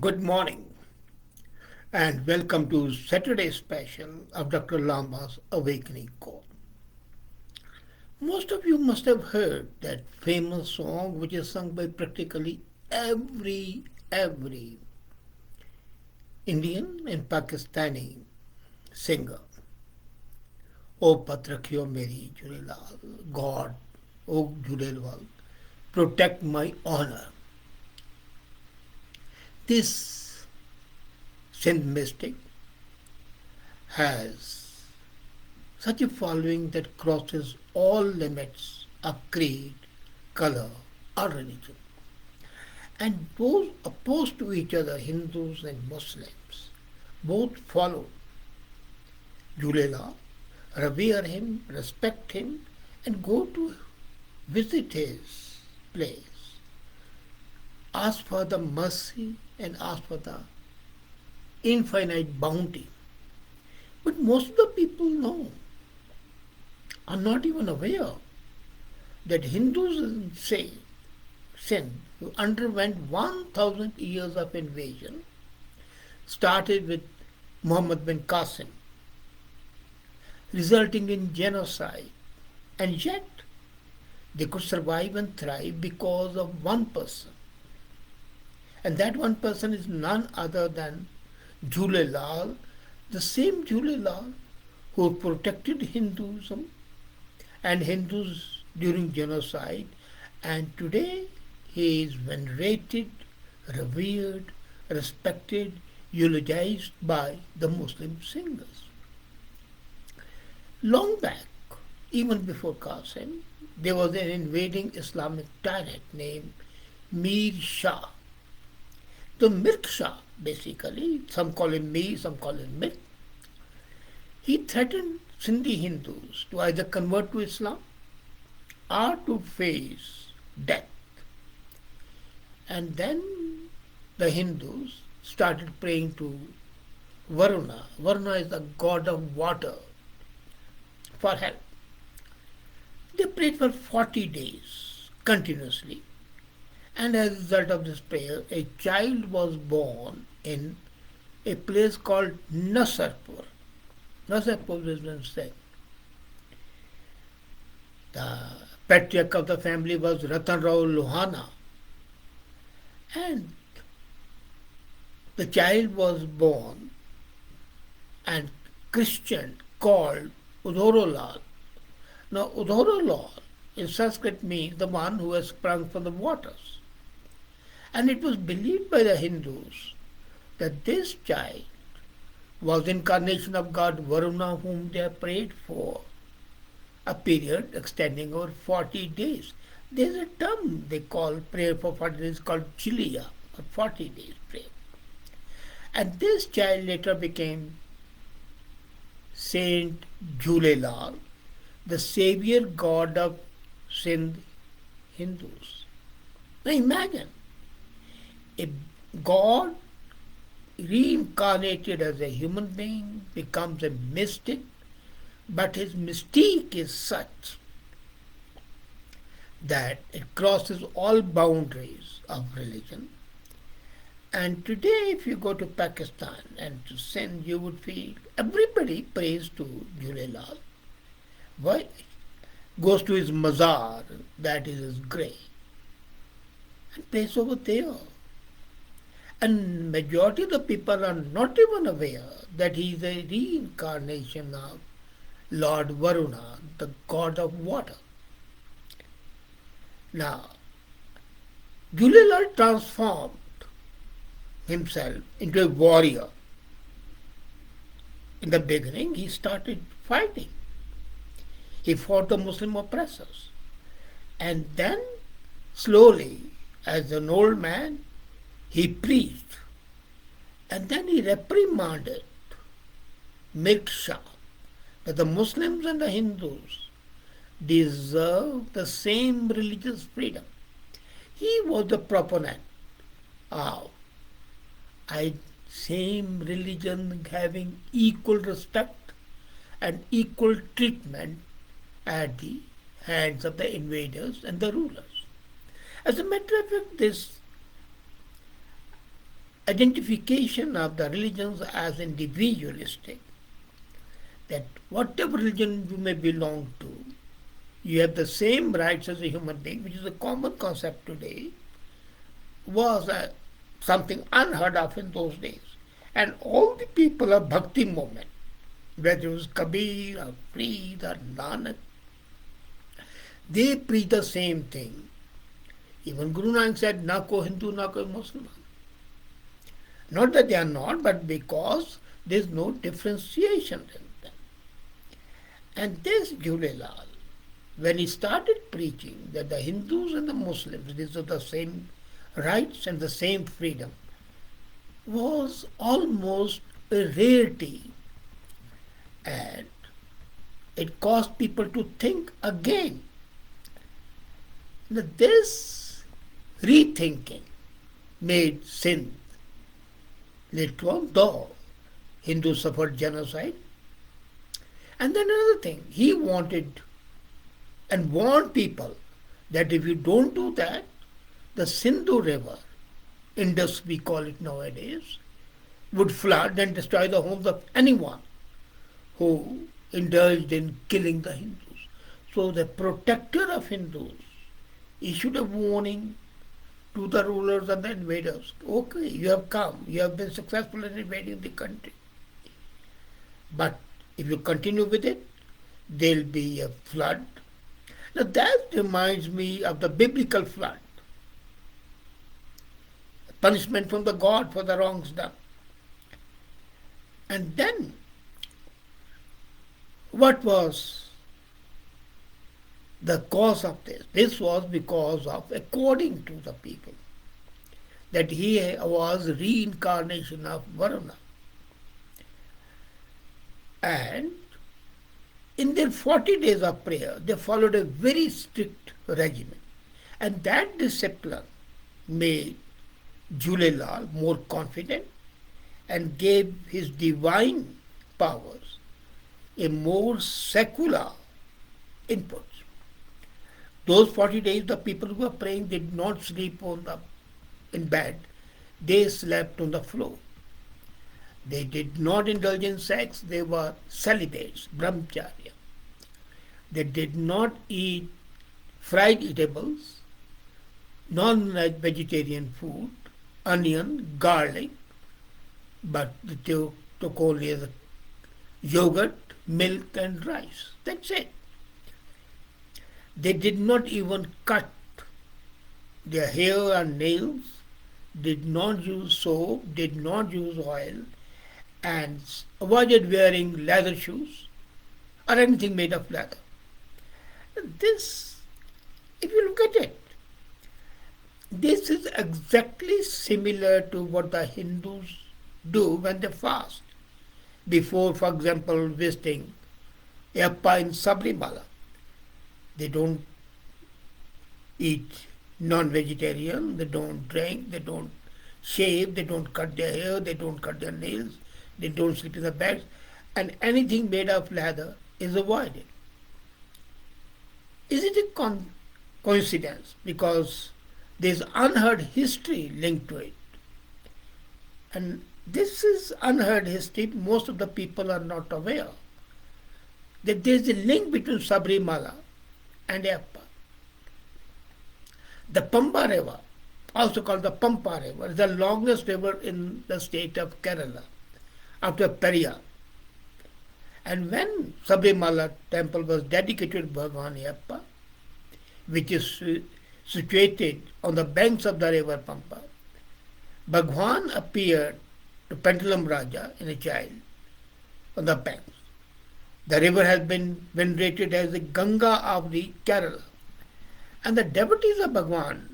Good morning and welcome to Saturday special of Dr. Lamba's Awakening Call. Most of you must have heard that famous song which is sung by practically every Indian and Pakistani singer. O Patrakyo Meri Jhulelal, God, O Jhulelal, protect my honor. This Sindh Mystic has such a following that crosses all limits of creed, color, or religion. And both opposed to each other, Hindus and Muslims, both follow Jhulelal, revere him, respect him, and go to visit his place, ask for the mercy and ask for the infinite bounty. But most of the people know, are not even aware that Hindus say Sindh, who underwent 1,000 years of invasion, started with Muhammad bin Qasim, resulting in genocide. And yet, they could survive and thrive because of one person. And that one person is none other than Jhulelal, the same Jhulelal who protected Hinduism and Hindus during genocide, and today he is venerated, revered, respected, eulogized by the Muslim singers. Long back, even before Qasim, there was an invading Islamic tyrant named Mir Shah. The Mir Shah, basically, some call him Mir, some call him Mir, he threatened Sindhi Hindus to either convert to Islam or to face death. And then the Hindus started praying to Varuna. Varuna is the god of water for help. They prayed for 40 days continuously. And as a result of this prayer, a child was born in a place called Nasarpur. Nasarpur is been said. The patriarch of the family was Ratan Rao Lohana. And the child was born and Christian called Udhorolal. Now, Udhorolal in Sanskrit means the one who has sprung from the waters. And it was believed by the Hindus that this child was the incarnation of God Varuna, whom they prayed for a period extending over 40 days. There's a term they call prayer for 40 days called Chilia, or 40 days prayer. And this child later became Saint Jhulelal, the savior god of Sindh Hindus. Now imagine a god reincarnated as a human being becomes a mystic, but his mystique is such that it crosses all boundaries of religion. And today, if you go to Pakistan and to Sindh, you would feel everybody prays to Jhulelal. Why? Goes to his mazar, that is his grave, and prays over there. And majority of the people are not even aware that he is a reincarnation of Lord Varuna, the god of water. Now, Jhulelal transformed himself into a warrior. In the beginning, he started fighting. He fought the Muslim oppressors. And then, slowly, as an old man, he preached. And then he reprimanded Mir Shah that the Muslims and the Hindus deserve the same religious freedom. He was the proponent of same religion having equal respect and equal treatment at the hands of the invaders and the rulers. As a matter of fact, this identification of the religions as individualistic, that whatever religion you may belong to, you have the same rights as a human being, which is a common concept today, was something unheard of in those days. And all the people of Bhakti movement, whether it was Kabir or Farid or Nanak, they preach the same thing. Even Guru Nanak said, na ko Hindu, na ko Muslim. Not that they are not, but because there is no differentiation in them. And this Jhulelal, when he started preaching that the Hindus and the Muslims, these are the same rights and the same freedom, was almost a rarity. And it caused people to think again. Now, this rethinking made Sindh later on, though Hindus suffered genocide. And then another thing, he wanted and warned people that if you don't do that, the Sindhu River, Indus we call it nowadays, would flood and destroy the homes of anyone who indulged in killing the Hindus. So the protector of Hindus issued a warning to the rulers and the invaders. Okay, you have come, you have been successful in invading the country. But if you continue with it, there'll be a flood. Now that reminds me of the biblical flood. Punishment from the God for the wrongs done. And then, what was the cause of this? This was because of, according to the people, that he was reincarnation of Varuna. And in their 40 days of prayer, they followed a very strict regimen. And that discipline made Jhulelal more confident and gave his divine powers a more secular input. Those 40 days, the people who were praying did not sleep in bed. They slept on the floor. They did not indulge in sex. They were celibates, brahmacharya. They did not eat fried eatables, non-vegetarian food, onion, garlic, but they took only the yogurt, milk and rice. That's it. They did not even cut their hair and nails, did not use soap, did not use oil, and avoided wearing leather shoes or anything made of leather. This, if you look at it, this is exactly similar to what the Hindus do when they fast. Before, for example, visiting Yappa in Sabrimala, they don't eat non-vegetarian, they don't drink, they don't shave, they don't cut their hair, they don't cut their nails, they don't sleep in the beds, and anything made of leather is avoided. Is it a coincidence? Because there's unheard history linked to it. And this is unheard history. Most of the people are not aware that there's a link between Sabrimala and Yappa. The Pamba River, also called the Pampa River, is the longest river in the state of Kerala, after Periyar. And when Sabrimala temple was dedicated to Bhagwan Yappa, which is situated on the banks of the river Pampa, Bhagwan appeared to Pendulum Raja in a child on the banks. The river has been venerated as the Ganga of the Kerala. And the devotees of Bhagwan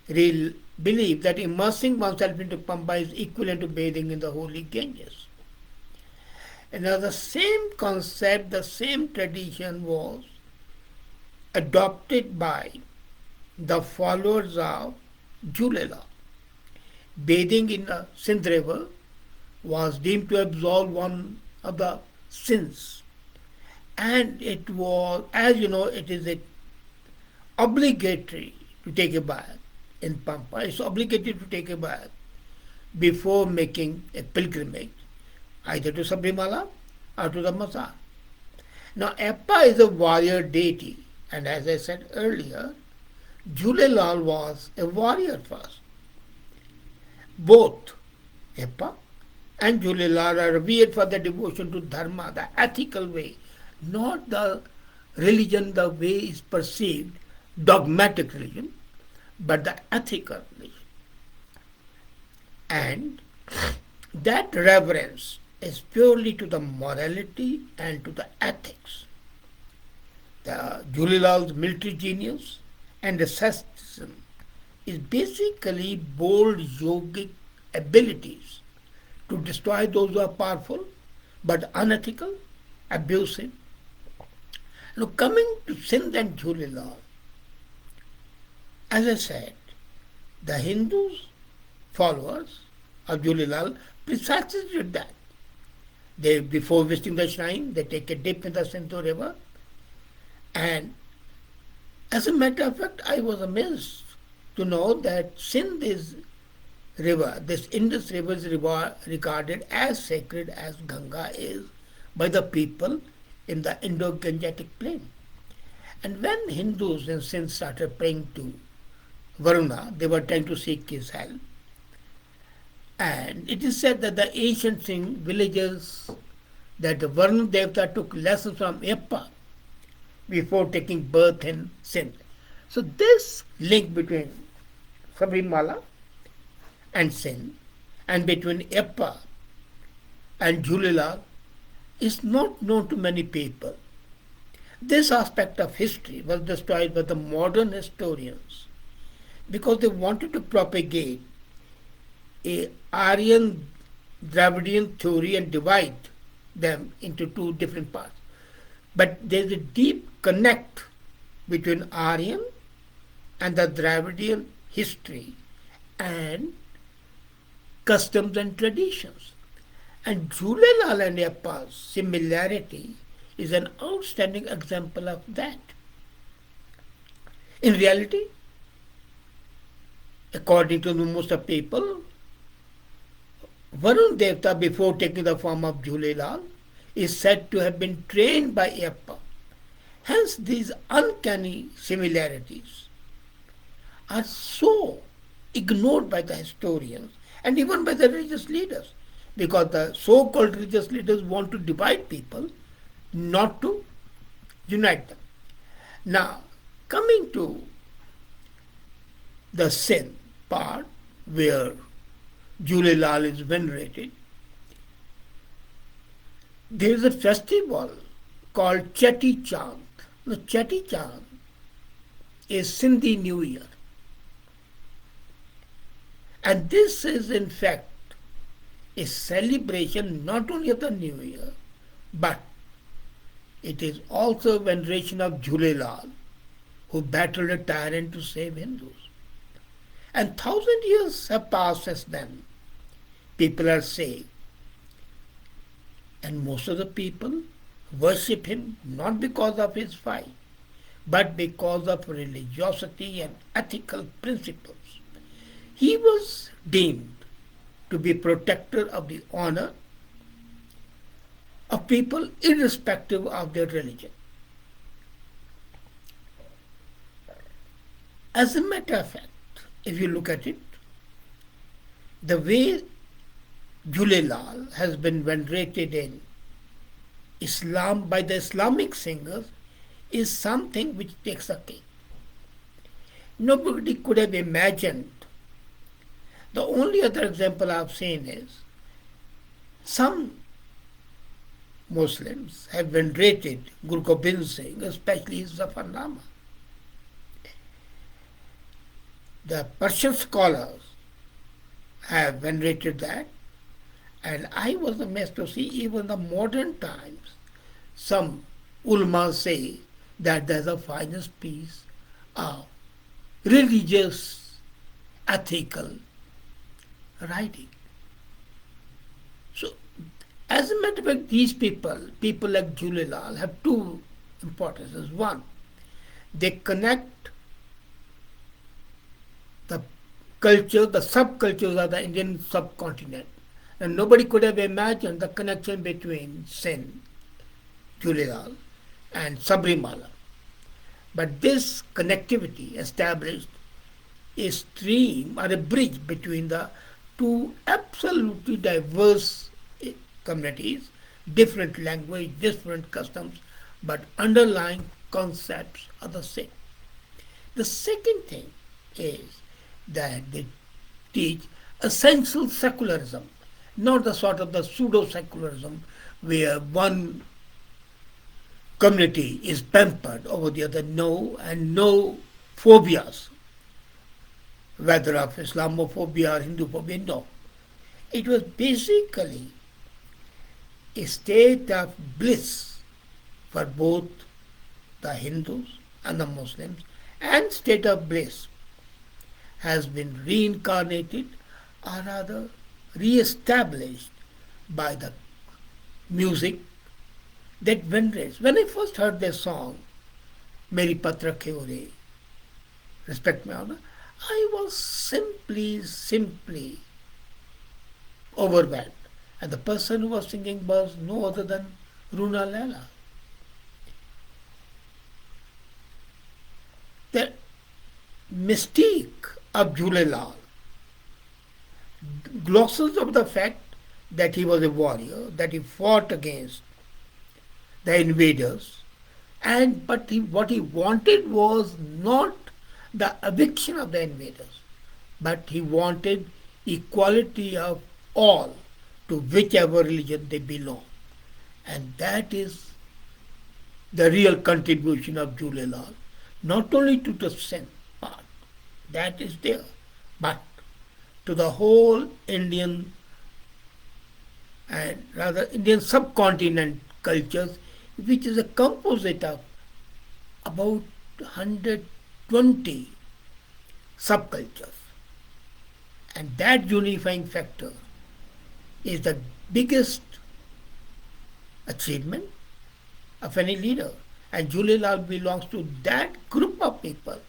believe that immersing oneself into Pampa is equivalent to bathing in the holy Ganges. And now the same concept, the same tradition was adopted by the followers of Jhulelal. Bathing in the Sindh River was deemed to absolve one of the sins. And it was, as you know, it is obligatory to take a bath in Pampa. It's obligatory to take a bath before making a pilgrimage either to Sabrimala or to the Mazar. Now, Appa is a warrior deity, and as I said earlier, Jhulelal was a warrior first. Both Appa and Jhulelal are revered for their devotion to Dharma, the ethical way, not the religion the way is perceived, dogmatic religion, but the ethical religion. And that reverence is purely to the morality and to the ethics. The Jhulelal's military genius and asceticism is basically bold yogic abilities to destroy those who are powerful but unethical, abusive. Now, coming to Sindh and Jhulelal, as I said, the Hindus, followers of Jhulelal, precisely did that. They, before visiting the shrine, they take a dip in the Sindhu river, and as a matter of fact, I was amazed to know that Sindh is river, this Indus river is regarded as sacred as Ganga is by the people in the Indo-Gangetic plain. And when Hindus in Sindh started praying to Varuna, they were trying to seek his help. And it is said that the ancient Singh villages that the Varuna Devata took lessons from Yappa before taking birth in Sindh. So this link between Sabrimala and Sindh and between Yappa and Jhulelal is not known to many people. This aspect of history was destroyed by the modern historians because they wanted to propagate a Aryan Dravidian theory and divide them into two different parts. But there is a deep connect between Aryan and the Dravidian history and customs and traditions. And Jhulelal and Yappa's similarity is an outstanding example of that. In reality, according to most of people, Varun Devta, before taking the form of Jhulelal, is said to have been trained by Yappa. Hence, these uncanny similarities are so ignored by the historians and even by the religious leaders, because the so-called religious leaders want to divide people, not to unite them. Now, coming to the Sindh part where Jhulelal is venerated, there is a festival called Cheti Chand. The Cheti Chand is Sindhi New Year. And this is in fact a celebration not only of the New Year, but it is also a veneration of Jhulelal, who battled a tyrant to save Hindus. And 1,000 years have passed since then. People are saved. And most of the people worship him not because of his fight, but because of religiosity and ethical principles. He was deemed to be protector of the honor of people irrespective of their religion. As a matter of fact, if you look at it, the way Jhulelal has been venerated in Islam by the Islamic singers is something which takes a cake. Nobody could have imagined. The only other example I've seen is some Muslims have venerated Guru Gobind Singh, especially his Zafarnama. The Persian scholars have venerated that, and I was amazed to see even the modern times some ulama say that there's a finest piece of religious, ethical writing. So, as a matter of fact, these people like Jhulelal, have two importances. One, they connect the culture, the subcultures of the Indian subcontinent. And nobody could have imagined the connection between Sindh, Jhulelal, and Sabrimala. But this connectivity established a stream or a bridge between the two absolutely diverse communities, different language, different customs, but underlying concepts are the same. The second thing is that they teach essential secularism, not the sort of the pseudo secularism where one community is pampered over the other. No, and no phobias, whether of Islamophobia or Hinduphobia. No. It was basically a state of bliss for both the Hindus and the Muslims, and state of bliss has been reincarnated or rather re-established by the music that venerates. When I first heard their song, Meri Patra Kheore, Respect My Honor, I was simply overwhelmed. And the person who was singing was no other than Runa Lala. The mystique of Jhulelal glosses over the fact that he was a warrior, that he fought against the invaders, and what he wanted was not the eviction of the invaders, but he wanted equality of all to whichever religion they belong. And that is the real contribution of Jhulelal, not only to the Sindh part, that is there, but to the whole Indian and rather Indian subcontinent cultures, which is a composite of about 120 subcultures. And that unifying factor is the biggest achievement of any leader. And Jhulelal belongs to that group of people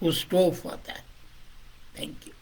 who strove for that. Thank you.